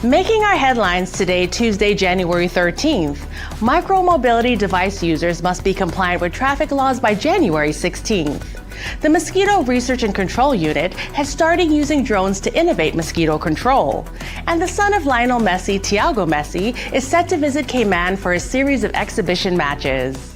Making our headlines today, Tuesday, January 13th. Micro-mobility device users must be compliant with traffic laws by January 16th. The Mosquito Research and Control Unit has started using drones to innovate mosquito control. And the son of Lionel Messi, Thiago Messi, is set to visit Cayman for a series of exhibition matches.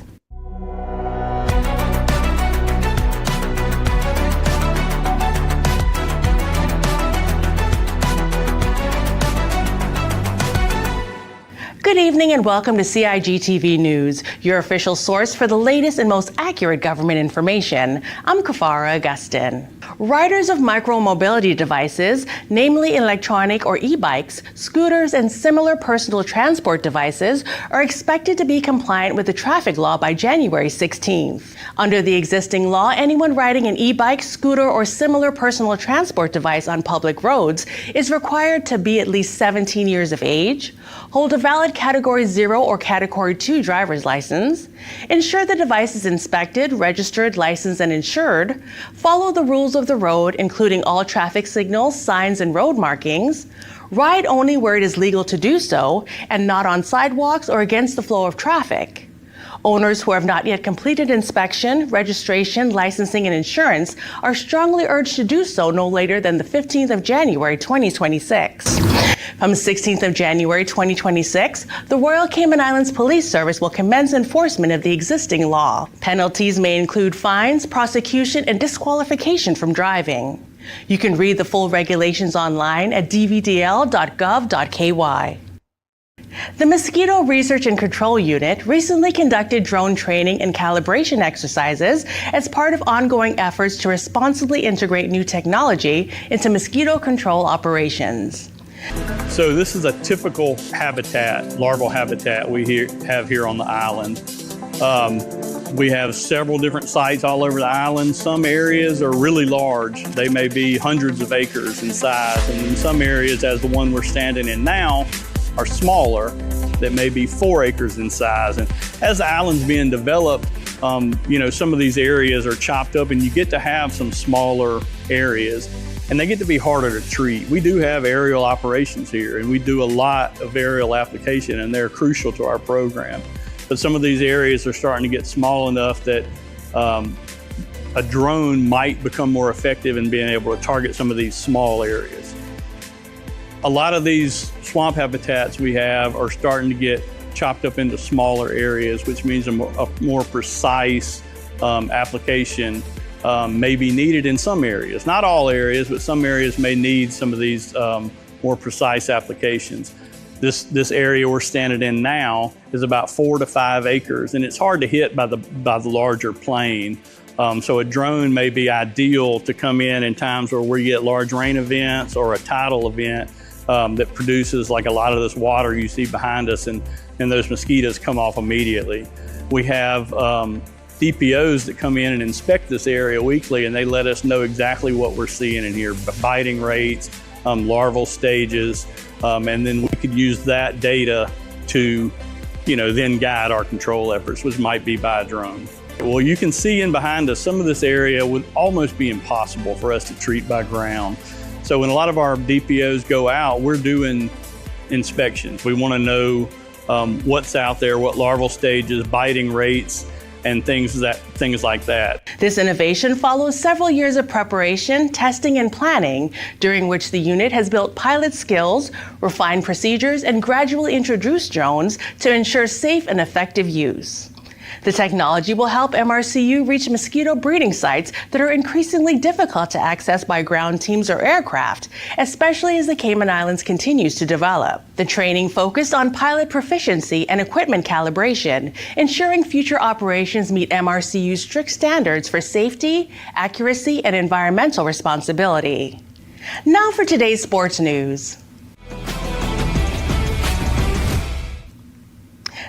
Good evening and welcome to CIG TV News, your official source for the latest and most accurate government information. I'm Kafara Augustin. Riders of micro-mobility devices, namely electronic or e-bikes, scooters, and similar personal transport devices, are expected to be compliant with the traffic law by January 16th. Under the existing law, anyone riding an e-bike, scooter, or similar personal transport device on public roads is required to be at least 17 years of age, hold a valid Category 0 or Category 2 driver's license, ensure the device is inspected, registered, licensed, and insured, follow the rules of the road, including all traffic signals, signs, and road markings, ride only where it is legal to do so, and not on sidewalks or against the flow of traffic. Owners who have not yet completed inspection, registration, licensing, and insurance are strongly urged to do so no later than the 15th of January 2026. From the 16th of January 2026, the Royal Cayman Islands Police Service will commence enforcement of the existing law. Penalties may include fines, prosecution, and disqualification from driving. You can read the full regulations online at dvdl.gov.ky. The Mosquito Research and Control Unit recently conducted drone training and calibration exercises as part of ongoing efforts to responsibly integrate new technology into mosquito control operations. So this is a typical habitat, larval habitat we have here on the island. We have several different sites all over the island. Some areas are really large. They may be hundreds of acres in size. And in some areas, as the one we're standing in now, are smaller, that may be 4 acres in size. And as the island's being developed, some of these areas are chopped up and you get to have some smaller areas and they get to be harder to treat. We do have aerial operations here and we do a lot of aerial application and they're crucial to our program. But some of these areas are starting to get small enough that a drone might become more effective in being able to target some of these small areas. A lot of these swamp habitats we have are starting to get chopped up into smaller areas, which means a more precise application may be needed in some areas. Not all areas, but some areas may need some of these more precise applications. This area we're standing in now is about 4 to 5 acres, and it's hard to hit by the larger plane. So a drone may be ideal to come in times where we get large rain events or a tidal event that produces like a lot of this water you see behind us, and those mosquitoes come off immediately. We have DPOs that come in and inspect this area weekly, and they let us know exactly what we're seeing in here, biting rates, larval stages, and then we could use that data to, then guide our control efforts, which might be by a drone. Well, you can see in behind us, some of this area would almost be impossible for us to treat by ground. So when a lot of our DPOs go out, we're doing inspections. We want to know what's out there, what larval stages, biting rates, and things like that. This innovation follows several years of preparation, testing, and planning, during which the unit has built pilot skills, refined procedures, and gradually introduced drones to ensure safe and effective use. The technology will help MRCU reach mosquito breeding sites that are increasingly difficult to access by ground teams or aircraft, especially as the Cayman Islands continues to develop. The training focused on pilot proficiency and equipment calibration, ensuring future operations meet MRCU's strict standards for safety, accuracy, and environmental responsibility. Now for today's sports news.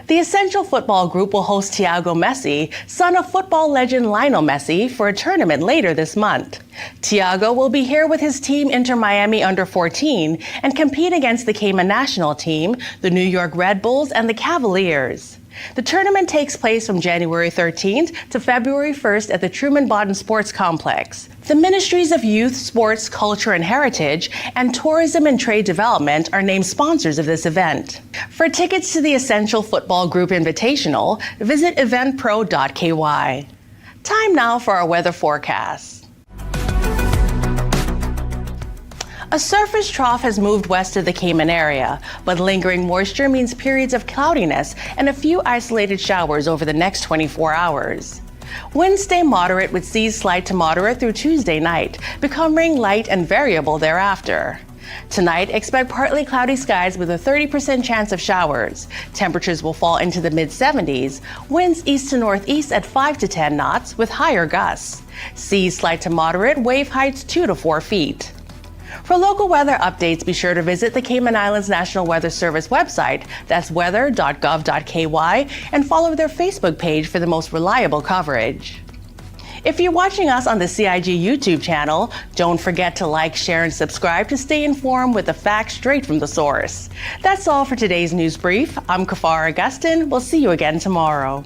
The Essential Football Group will host Thiago Messi, son of football legend Lionel Messi, for a tournament later this month. Thiago will be here with his team Inter Miami Under-14 and compete against the Cayman national team, the New York Red Bulls, and the Cavaliers. The tournament takes place from January 13th to February 1st at the Truman-Bodden Sports Complex. The Ministries of Youth, Sports, Culture and Heritage and Tourism and Trade Development are named sponsors of this event. For tickets to the Essential Football Group Invitational, visit eventpro.ky. Time now for our weather forecast. A surface trough has moved west of the Cayman area, but lingering moisture means periods of cloudiness and a few isolated showers over the next 24 hours. Winds stay moderate with seas slight to moderate through Tuesday night, becoming light and variable thereafter. Tonight, expect partly cloudy skies with a 30% chance of showers. Temperatures will fall into the mid-70s, winds east to northeast at 5 to 10 knots with higher gusts. Seas slight to moderate, wave heights 2 to 4 feet. For local weather updates, be sure to visit the Cayman Islands National Weather Service website, that's weather.gov.ky, and follow their Facebook page for the most reliable coverage. If you're watching us on the CIG YouTube channel, don't forget to like, share, and subscribe to stay informed with the facts straight from the source. That's all for today's news brief. I'm Kafar Augustin. We'll see you again tomorrow.